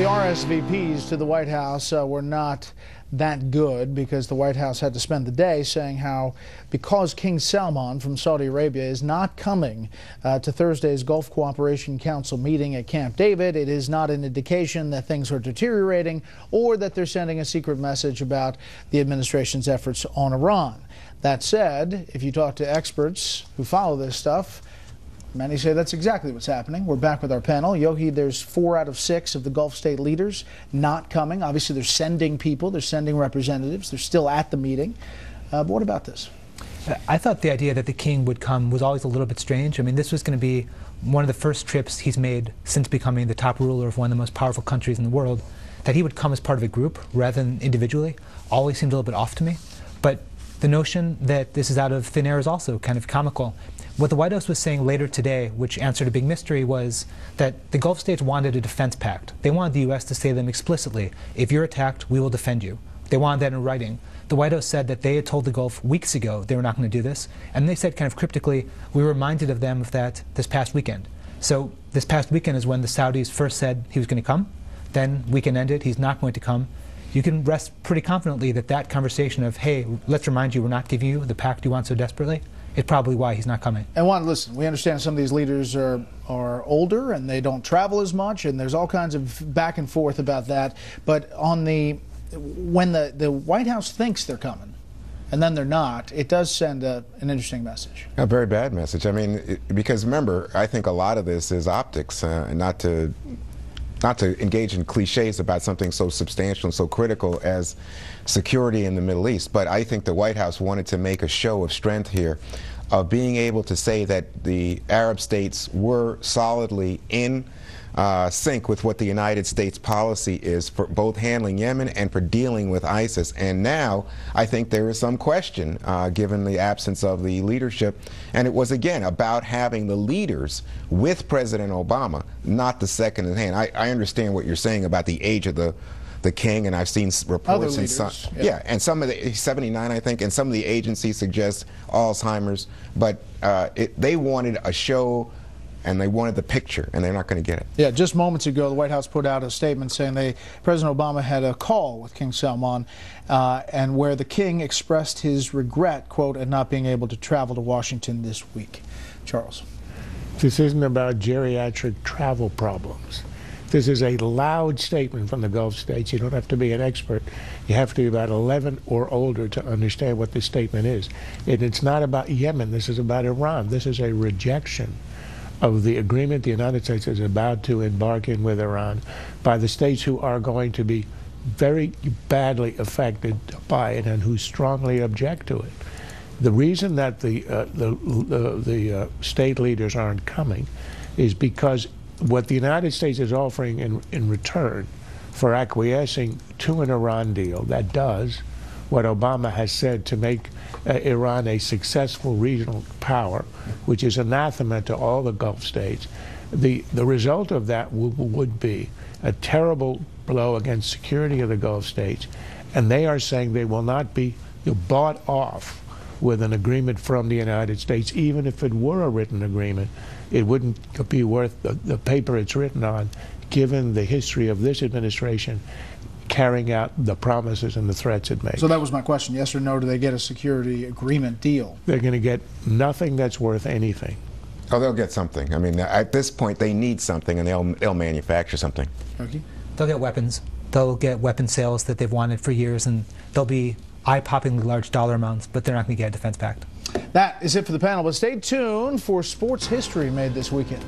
The RSVPs to the White House were not that good because the White House had to spend the day saying how because King Salman from Saudi Arabia is not coming to Thursday's Gulf Cooperation Council meeting at Camp David, it is not an indication that things are deteriorating or that they're sending a secret message about the administration's efforts on Iran. That said, if you talk to experts who follow this stuff, many say that's exactly what's happening. We're back with our panel. Yogi, there's 4 out of 6 of the Gulf state leaders not coming. Obviously, they're sending people. They're sending representatives. They're still at the meeting. But what about this? I thought the idea that the king would come was always a little bit strange. I mean, this was going to be one of the first trips he's made since becoming the top ruler of one of the most powerful countries in the world. That he would come as part of a group rather than individually always seemed a little bit off to me. But the notion that this is out of thin air is also kind of comical. What the White House was saying later today, which answered a big mystery, was that the Gulf states wanted a defense pact. They wanted the U.S. to say to them explicitly, if you're attacked, we will defend you. They wanted that in writing. The White House said that they had told the Gulf weeks ago they were not going to do this, and they said kind of cryptically, we reminded of them of that this past weekend. So this past weekend is when the Saudis first said he was going to come, then weekend ended, he's not going to come. You can rest pretty confidently that that conversation of, hey, let's remind you we're not giving you the pact you want so desperately, is probably why he's not coming. And Juan, listen, we understand some of these leaders are older and they don't travel as much, and there's all kinds of back and forth about that. But on when the White House thinks they're coming and then they're not, it does send an interesting message. A very bad message. I mean, because remember, I think a lot of this is optics, and not to engage in cliches about something so substantial and so critical as security in the Middle East. But I think the White House wanted to make a show of strength here, of being able to say that the Arab states were solidly in sync with what the United States policy is for both handling Yemen and for dealing with ISIS. And now I think there is some question, given the absence of the leadership. And it was, again, about having the leaders with President Obama, not the second in hand. I understand what you're saying about the age of the king, and I've seen reports in some, and some of the 79, I think, and some of the agencies suggest Alzheimer's, but they wanted a show and they wanted the picture, and they're not going to get it. Yeah, just moments ago, the White House put out a statement saying President Obama had a call with King Salman, and where the king expressed his regret, quote, at not being able to travel to Washington this week. Charles. This isn't about geriatric travel problems. This is a loud statement from the Gulf states. You don't have to be an expert. You have to be about 11 or older to understand what this statement is. And it's not about Yemen. This is about Iran. This is a rejection of the agreement the United States is about to embark in with Iran by the states who are going to be very badly affected by it and who strongly object to it. The reason that the state leaders aren't coming is because what the United States is offering in return for acquiescing to an Iran deal that does what Obama has said to make Iran a successful regional power, which is anathema to all the Gulf states. The result of that would be a terrible blow against security of the Gulf states, and they are saying they will not be bought off with an agreement from the United States. Even if it were a written agreement, it wouldn't be worth the paper it's written on, given the history of this administration carrying out the promises and the threats it makes. So that was my question. Yes or no, do they get a security agreement deal? They're going to get nothing that's worth anything. Oh, they'll get something. I mean, at this point, they need something, and they'll manufacture something. Okay. They'll get weapons. They'll get weapon sales that they've wanted for years, and they'll be eye-poppingly large dollar amounts, but they're not going to get a defense pact. That is it for the panel, but stay tuned for sports history made this weekend.